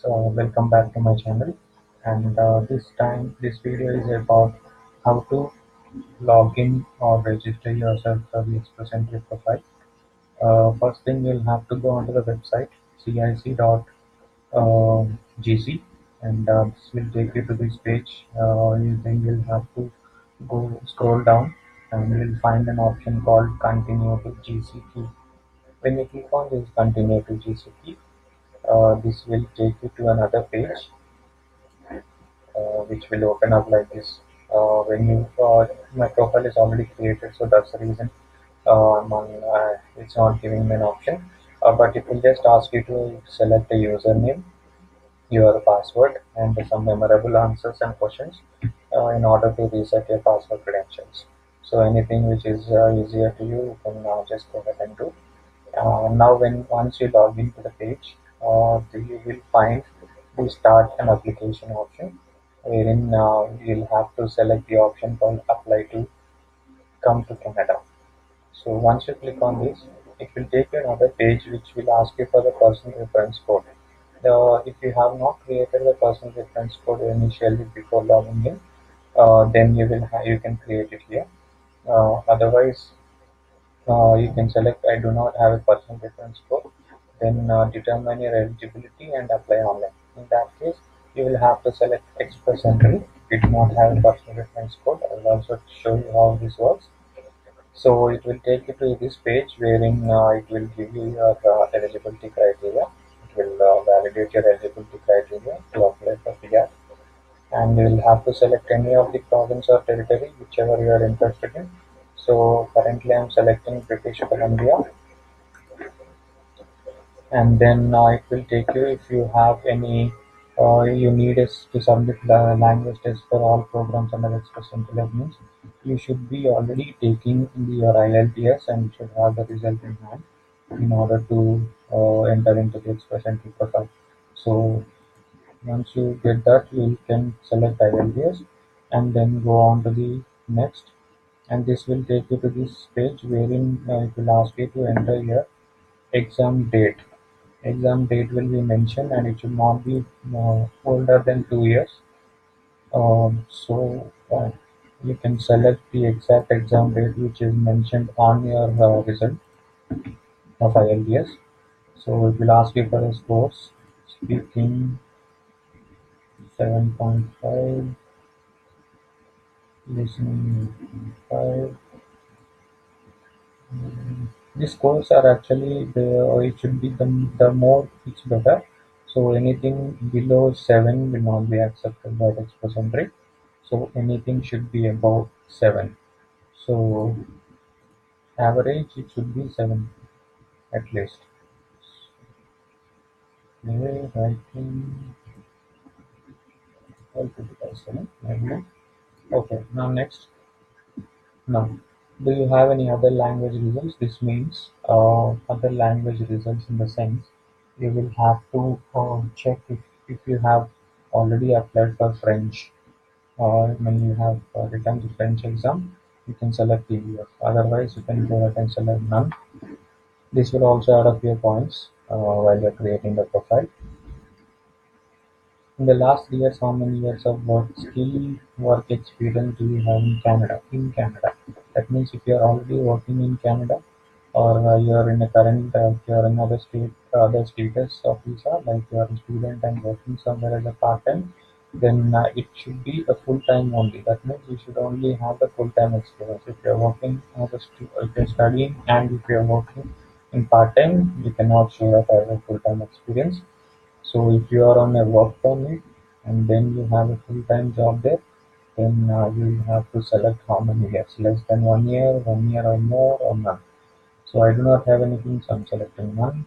Welcome back to my channel. And this time, this video is about how to log in or register yourself for the Express Entry profile. First thing, you'll have to go onto the website cic.gc, and this will take you to this page. Then you'll have to go scroll down, and you'll find an option called Continue to GCP. When you click on this Continue to GCP, this will take you to another page which will open up like this. When you My profile is already created, so that's the reason it's not giving me an option. But it will just ask you to select a username, your password, and some memorable answers and questions in order to reset your password credentials. So anything which is easier to you, you can just go ahead and do. Now, when once you log into the page, you will find the start an application option, wherein you'll have to select the option called apply to come to Canada. So once you click on this, it will take you another page which will ask you for the personal reference code. If you have not created the personal reference code initially before logging in, then you can create it here. Otherwise, you can select I do not have a personal reference code, then determine your eligibility and apply online. In that case, you will have to select Express Entry. If you do not have a personal reference code, I will also show you how this works. So it will take you to this page wherein it will give you your eligibility criteria. It will validate your eligibility criteria to apply for PR, and you will have to select any of the province or territory, whichever you are interested in. So currently I'm selecting British Columbia, and then it will take you if you have any you need is to submit the language test for all programs under Express Intelligence. You should be already taking your IELTS and should have the result in hand in order to enter into the Express Entry profile. So once you get that, you can select IELTS and then go on to the next, and this will take you to this page wherein it will ask you to enter your exam date. Exam date will be mentioned, and it should not be older than 2 years. So you can select the exact exam date which is mentioned on your result of IELTS. So it will ask you for the scores. Speaking 7.5, listening 5. These scores are actually it should be the more it's better. So anything below 7 will not be accepted by the Express Entry. So anything should be above 7. So average it should be 7 at least. Okay, writing 7. Okay, now next. Now, do you have any other language results? This means other language results in the sense you will have to check if you have already applied for French, or when you have written the French exam, you can select PDF. Otherwise, you can go ahead and select none. This will also add up your points while you're creating the profile. In the last 3 years, how many years of work experience do you have in Canada? In Canada, that means if you are already working in Canada, or you are in a current, you are in other state, other status of visa, like you are a student and working somewhere as a part time, then it should be a full time only. That means you should only have the full time experience. If you are working as if you are studying and if you are working in part time, you cannot show that as a full time experience. So if you are on a work permit and then you have a full-time job there, then you have to select how many years, less than 1 year or more, or none. So I do not have anything, so I'm selecting none.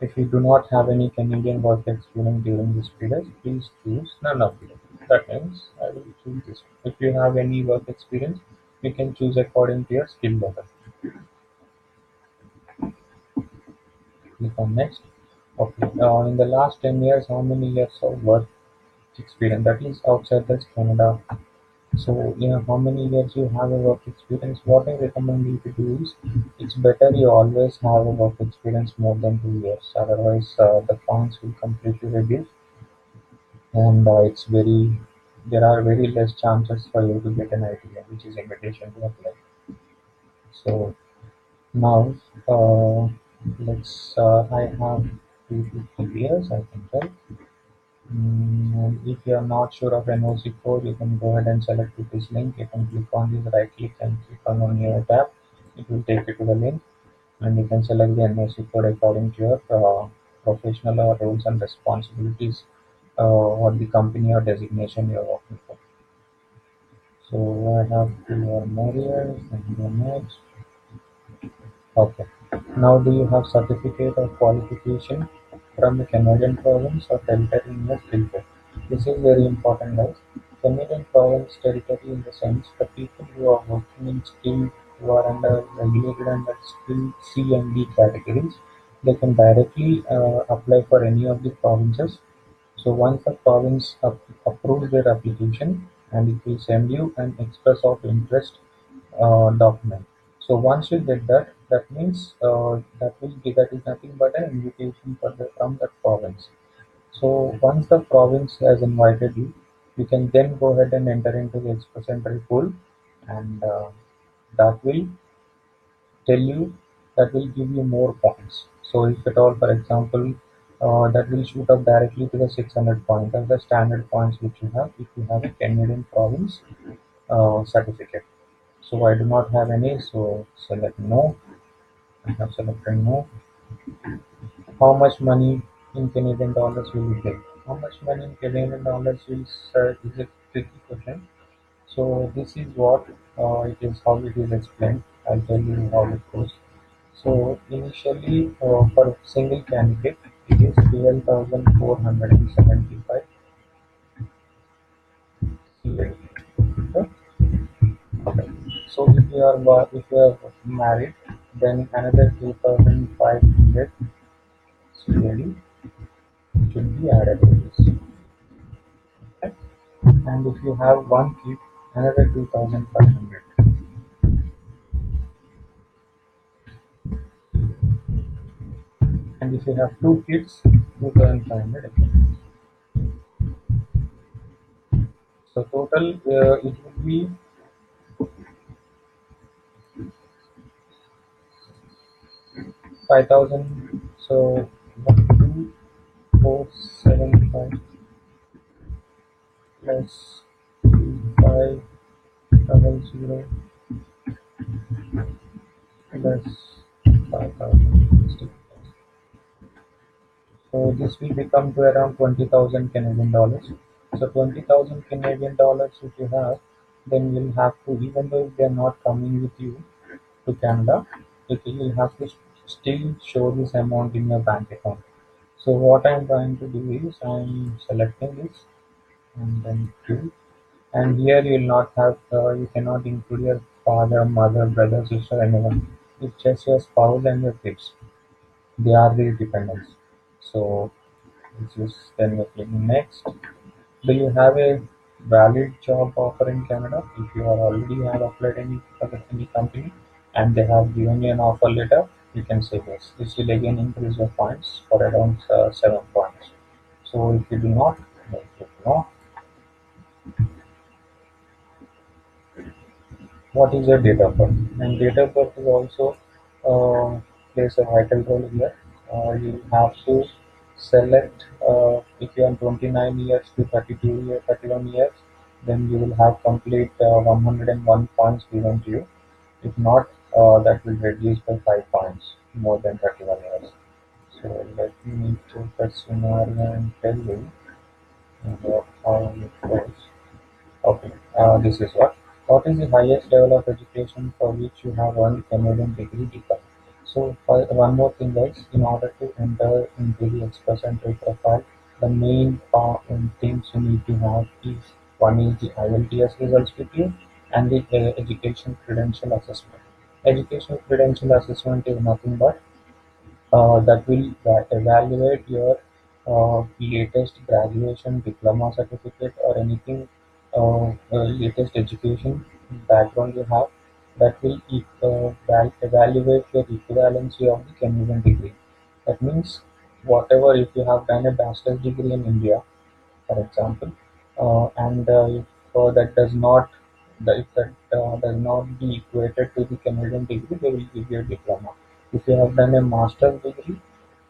If you do not have any Canadian work experience during this period, please choose none of them. That means I will choose this. If you have any work experience, you can choose according to your skill level. Click on next. Okay. In the last 10 years, how many years of work experience, that is outside this Canada, So, how many years you have a work experience? What I recommend you to do is, it's better you always have a work experience more than 2 years. Otherwise, the points will completely reduce, and there are very less chances for you to get an idea, which is invitation to apply. So now, I have 2 to 3 years, I can tell. And if you are not sure of NOC code, you can go ahead and select this link. You can click on this, right click and click on your tab. It will take you to the link, and you can select the NOC code according to your professional or roles and responsibilities, or the company or designation you are working for. So I have 2 or more years, and go next. Okay. Now, do you have certificate or qualification from the Canadian province or territory in your skill set? This is very important, guys. Canadian province territory in the sense the people who are working in skill, who are under regulated under skill C and D categories, they can directly apply for any of the provinces. So once the province approves their application, and it will send you an express of interest document. So once you get that, that means that is nothing but an invitation from that province. So once the province has invited you, you can then go ahead and enter into the express entry pool, and that will tell you that will give you more points. So if at all, for example, that will shoot up directly to the 600 points. That's the standard points which you have if you have a Canadian province certificate. So I do not have any, so select no. I have selected no. How much money in Canadian dollars will you get? How much money in Canadian dollars is a tricky question. So this is what it is, how it is explained. I'll tell you how it goes. So initially, for single candidate, it is 12,475 CAD. Okay. Okay. So if you are married, then another 2,500 CAD should be added to this. Okay. And if you have one kid, another 2,500. And if you have two kids, 2,500 again. So total, it would be 5,000. So 12475 plus 2500 plus 5,000. So this will become to around 20,000 Canadian dollars. So 20,000 Canadian dollars if you have, then you'll have to, even though if they're not coming with you to Canada, you will have to still show this amount in your bank account. So what I'm trying to do is I'm selecting this and then two. And here you will not have, you cannot include your father, mother, brother, sister, anyone. It's just your spouse and your kids. They are the dependents. So it's just then you click next. Do you have a valid job offer in Canada? If you are already have applied any company and they have given you an offer letter, you can say yes. This will again increase your points for around 7 points. So if you do not, then click no. What is your date of birth? And date of birth is also plays a vital role here. You have to select if you are 29 years to 32 years, 31 years, then you will have complete 101 points given to you. If not, that will reduce by 5 points more than 31 years. So let me take that scenario and tell you how it goes. Okay, this is what. What is the highest level of education for which you have earned Canadian degree diploma? So, one more thing, guys. In order to enter into the Express Entry profile, the main things you need to have is one is the IELTS results with you, and the education credential assessment. Education credential assessment is nothing but that will evaluate your latest graduation diploma certificate or anything latest education background you have, that will evaluate your equivalency of the Canadian degree. That means whatever, if you have done a bachelor's degree in India, for example, and if that does not, if that does not be equated to the Canadian degree, they will give you a diploma. If you have done a master's degree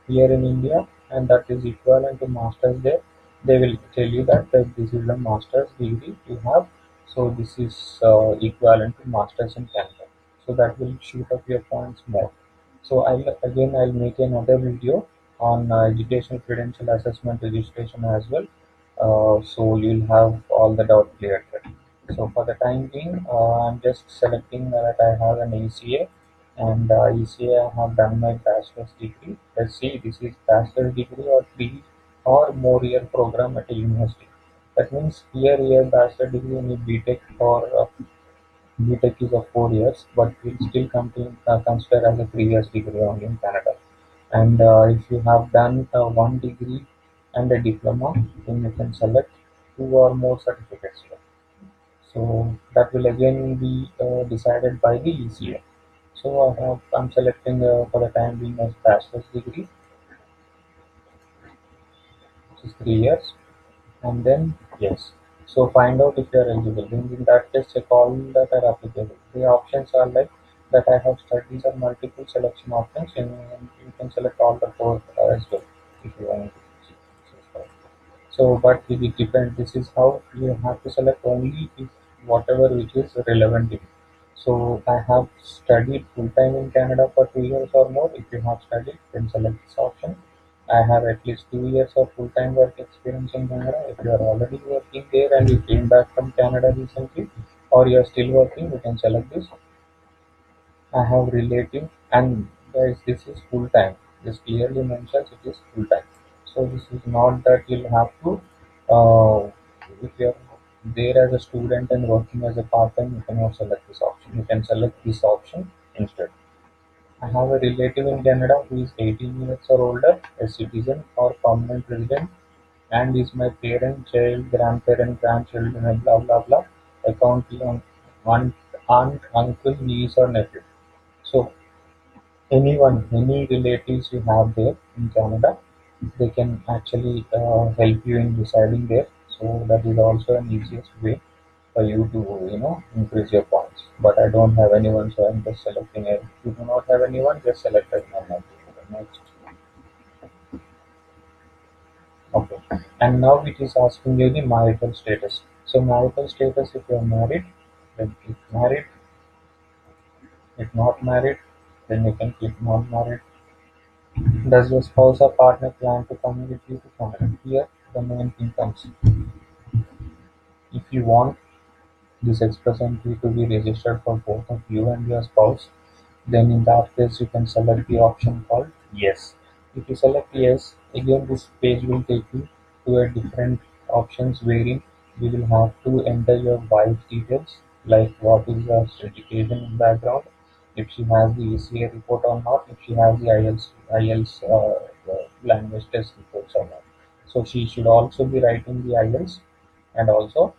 here in India and that is equivalent to master's there, they will tell you that this is the master's degree you have, so this is equivalent to master's in Canada. So that will shoot up your points more. So I'll make another video on educational credential assessment registration as well. So you'll have all the doubt cleared there. So for the time being, I'm just selecting that I have an ECA, and ECA I have done my bachelor's degree. Let's see, this is bachelor's degree or 3 or more year program at a university. That means here bachelor degree in BTech or BTech is of 4 years, but will still consider as a 3 years degree only in Canada. And if you have done one degree and a diploma, then you can select 2 or more certificates here. So that will again be decided by the ECA. So I'm selecting for the time being as bachelor's degree, which is 3 years, and then yes. So find out if you are eligible. Then in that case, check all that are applicable. The options are like that I have studies or multiple selection options, and you can select all the four as well if you want to. So, but it depends. This is how you have to select only if whatever which is relevant. So I have studied full time in Canada for 2 years or more. If you have studied, then select this option. I have at least 2 years of full time work experience in Canada. If you are already working there and you came back from Canada recently, or you are still working, you can select this. I have relative, and guys, this is full time. This clearly mentions it is full time. So this is not that you'll have to. If you're there as a student and working as a part time, you cannot select this option. You can select this option instead. I have a relative in Canada who is 18 years or older, a citizen or permanent resident, and is my parent, child, grandparent, grandchildren, and blah blah blah. Account on aunt, uncle, niece, or nephew. So anyone, any relatives you have there in Canada, they can actually help you in deciding there. So that is also an easiest way for you to increase your points. But I don't have anyone, so I'm just selecting it. If you do not have anyone, just select it now. Next. Okay. And now it is asking you the marital status. So marital status, if you are married, then click married. If not married, then you can click not married. Does your spouse or partner plan to come with you to Canada? Here, the main thing comes. If you want this express entry to be registered for both of you and your spouse, then in that case you can select the option called yes. If you select yes, again this page will take you to a different options wherein you will have to enter your wife's details, like what is her education background, if she has the ECA report or not, if she has the IELTS language test reports or not. So she should also be writing the IELTS, and also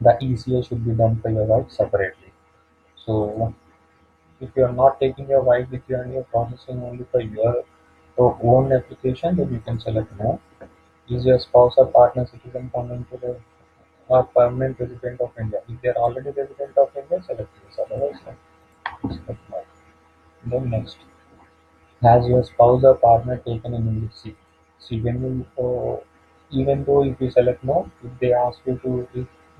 the ECA should be done for your wife separately. So if you are not taking your wife with you and you're processing only for your own application, then you can select no. Is your spouse or partner citizen coming to the or permanent resident of India? If they are already resident of India, select yes. Otherwise, select no. Then next, has your spouse or partner taken an English seat? See, when you even though if you select no, if they ask you to,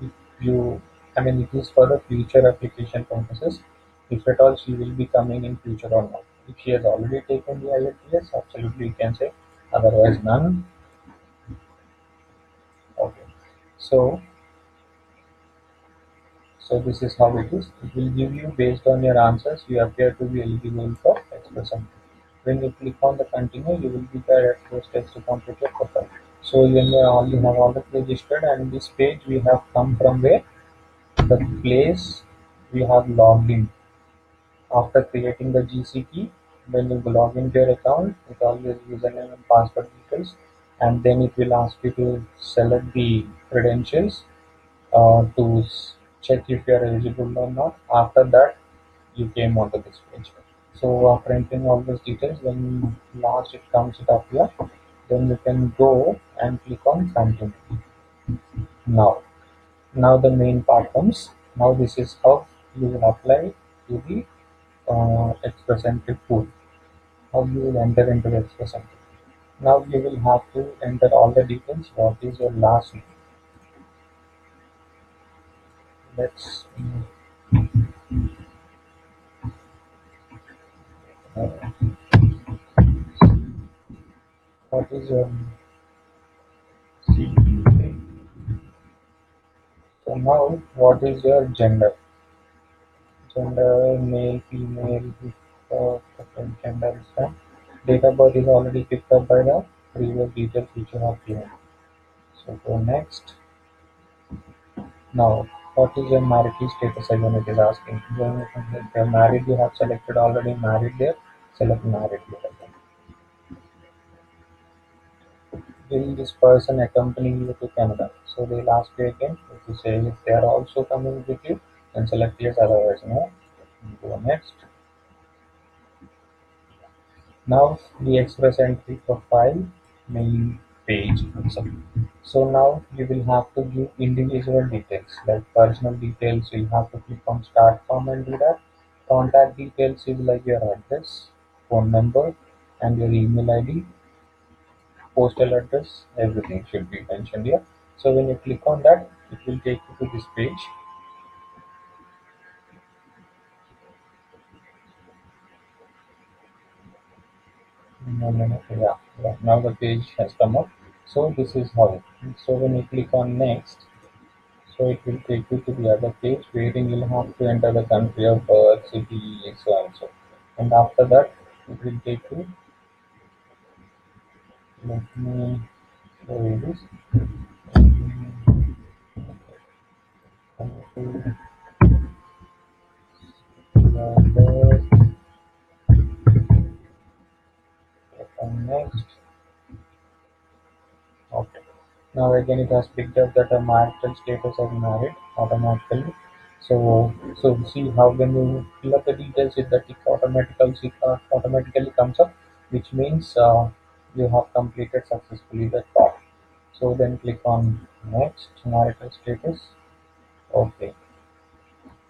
if you, I mean, it is for the future application purposes. If at all she will be coming in future or not. If she has already taken the IELTS, absolutely you can say. Otherwise, none. Okay. So, so this is how it is. It will give you based on your answers. You appear to be eligible for express entry. When you click on the continue, you will be there at those steps to complete your profile. So when you have already registered, and this page we have come from where the place we have logged in. After creating the GC key, when you log into your account with all your username and password details, and then it will ask you to select the credentials. check if you are eligible or not. After that, you came onto this page. So after entering all those details, when last it comes it up here, then you can go and click on continue. Now, now the main part comes. Now this is how you will apply to the Express Entry pool. How you will enter into the Express Entry. Now you will have to enter all the details. What is your last name? Let's uh, what is your CPA? So now what is your gender? Gender, male, female, different gender is fine. Date of birth is already picked up by the previous details which you have given. So go next. Now, what is your marital status again it is asking. When if you're married, you have selected already married there, select married here again. Will this person accompany you to Canada? So they'll ask you again. If you say if they are also coming with you, then select yes, otherwise no. Go next. Now the Express Entry profile main page comes up. So now you will have to give individual details like personal details. You'll have to click on start form and do that. Contact details is like your address, phone number, and your email ID, postal address. Everything should be mentioned here. So when you click on that, it will take you to this page. No, no, no, yeah, yeah. Now the page has come up. So this is how. So when you click on next, so it will take you to the other page wherein you'll have to enter the country of birth, city, so and so. And after that, it will take you. Let me show you this. Country, birth, click on next. Okay. Now again it has picked up that a marital status as married automatically. So see how when you fill up the details it the tick automatically comes up, which means you have completed successfully that part. So then click on next marital status. Okay.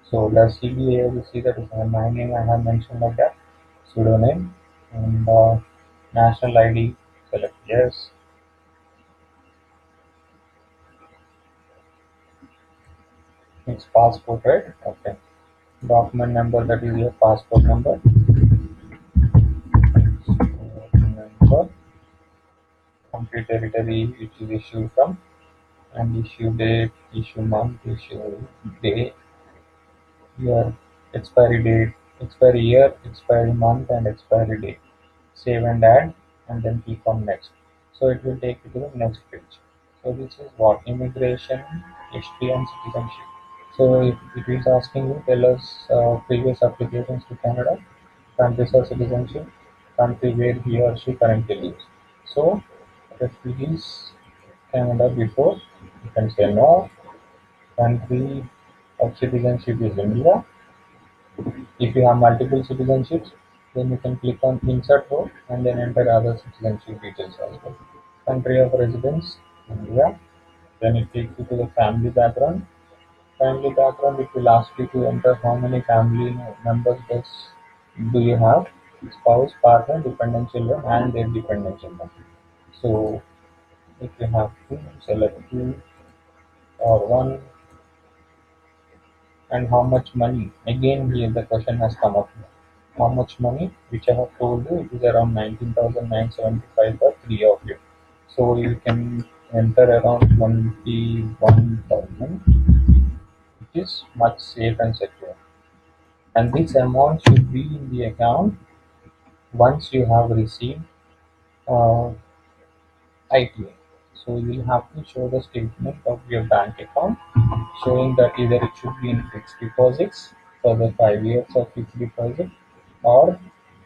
So the CBA you see that is my name I have mentioned like that, pseudonym and national ID select yes. It's passport, right? Okay. Document number that is your passport number. Number, country territory which is issued from, and issue date, issue month, issue day, year, expiry date, expiry year, expiry month, and expiry date. Save and add, and then click on next. So it will take you to the next page. So this is what immigration, history, and citizenship. So if it is asking you, tell us previous applications to Canada, countries of citizenship, country where he or she currently lives. So refugees, Canada before, you can say no. Country of citizenship is India. If you have multiple citizenships, then you can click on insert row and then enter other citizenship details as well. Country of residence, India. Then it takes you to the family background. Family background, it will ask you to enter how many family members do you have, spouse, partner, dependent children, and their dependent children. So if you have to select two or one, and how much money. Again, here the question has come up. How much money? Which I have told you, it is around 19,975 for three of you. So you can enter around 21,000, which is much safe and secure. And this amount should be in the account once you have received uh, ITA. So you will have to show the statement of your bank account showing that either it should be in fixed deposits for the 5 years of fixed deposit, or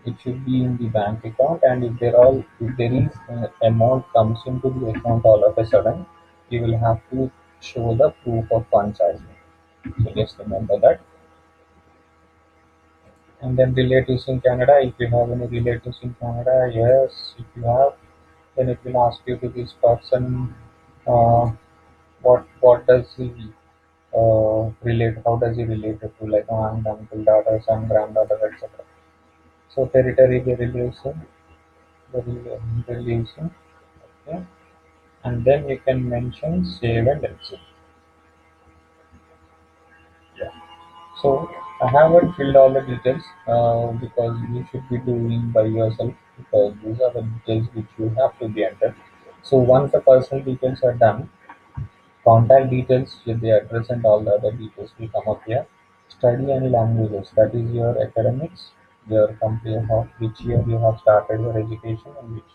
it should be in the bank account. And if there is amount comes into the account all of a sudden, you will have to show the proof of funds as well. So just remember that. And then relatives in Canada, if you have any relatives in Canada, yes, if you have, then it will ask you to this person, uh, what does he relate, how does he relate it to, like aunt, uncle, daughter, son, granddaughter, etc. So territory the relation, okay. And then you can mention save and exit. Yeah. So I haven't filled all the details because you should be doing by yourself, because these are the details which you have to be entered. So once the personal details are done, contact details with the address and all the other details will come up here. Study and languages, that is your academics, your complete of which year you have started your education and which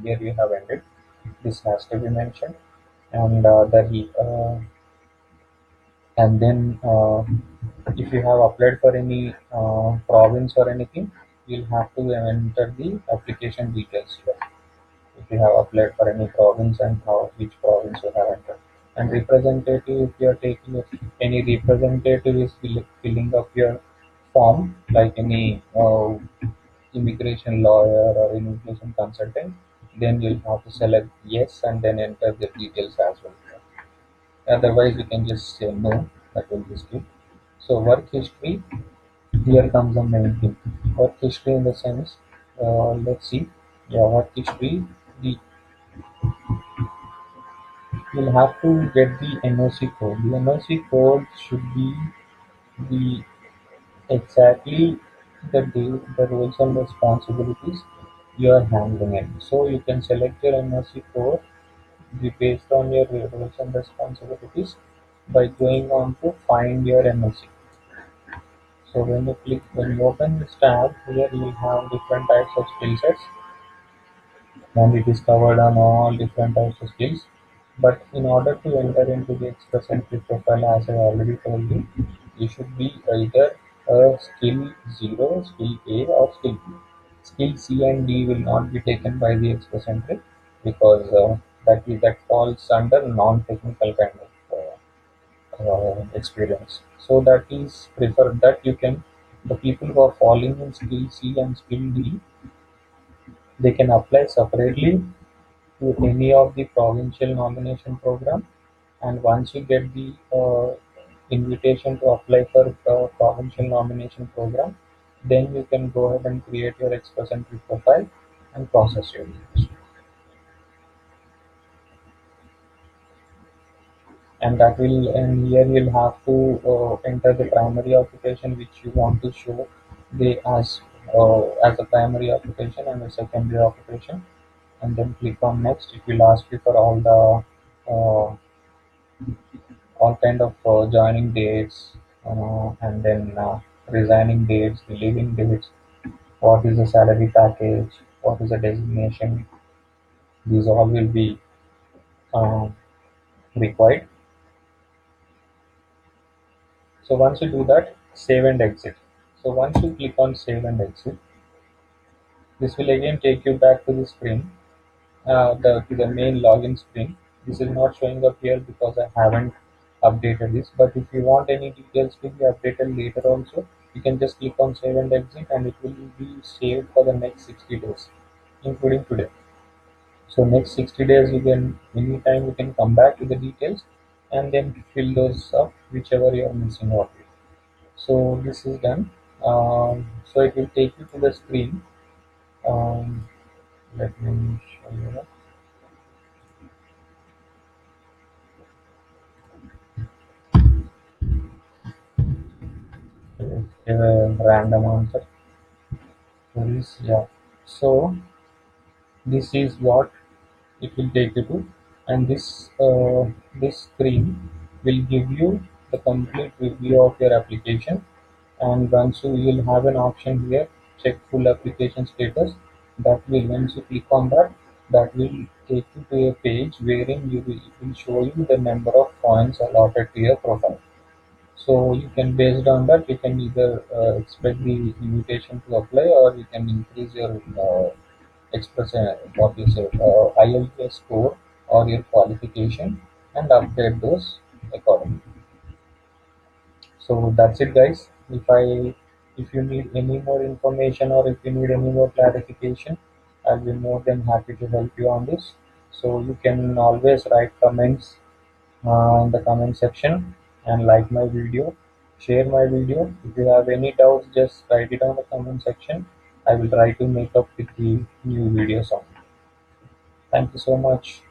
year you have ended. This has to be mentioned, and and then if you have applied for any province or anything, you'll have to enter the application details here. If you have applied for any province and how which province you have entered. And representative, if you are taking any representative is filling up your form, like any immigration lawyer or immigration consultant, then you'll have to select yes and then enter the details as well. Otherwise, you can just say no. That will be skip. So work history. Here comes the main thing. Work history in the sense. Let's see. Yeah, work history. The You'll have to get the NOC code. The NOC code should be the exactly the roles and responsibilities you are handling it. So you can select your NOC code based on your roles and responsibilities by going on to find your NOC. So when you open this tab, here you will have different types of skill sets, and it is covered on all different types of skills. But in order to enter into the Express Entry profile, as I already told you, you should be either a skill 0, skill A, or skill B. Skill C and D will not be taken by the Express Entry because that falls under non-technical kind of experience. So that is preferred that you can the people who are falling in skill C and skill D, they can apply separately to any of the provincial nomination program, and once you get the invitation to apply for provincial nomination program, then you can go ahead and create your express entry profile and process your views. And here you'll have to enter the primary occupation which you want to show the as a primary occupation and a secondary occupation, and then click on next. It will ask you for all kind of joining dates, and then resigning dates, the leaving dates, what is the salary package, what is the designation. These all will be uh, required. So once you do that, save and exit. So once you click on save and exit, this will again take you back to the screen, to the main login screen. This is not showing up here because I haven't updated this. But if you want any details to be updated later also, you can just click on save and exit, and it will be saved for the next 60 days, including today. So next 60 days, you can anytime you can come back to the details and then fill those up whichever you are missing out. So this is done. So it will take you to the screen. Um, Let me show you that. Give a random answer to this. Yeah. So this is what it will take you to, and this screen will give you the complete review of your application. And once you will have an option here, check full application status. That will once you click on that, that will take you to a page wherein it will show you the number of points allotted to your profile. So you can, based on that, you can either expect the invitation to apply, or you can increase your express what you say IELTS score or your qualification, and update those accordingly. So that's it, guys. If you need any more information or if you need any more clarification, I'll be more than happy to help you on this. So you can always write comments in the comment section and like my video, share my video. If you have any doubts, just write it on the comment section. I will try to make up with the new videos on it. Thank you so much.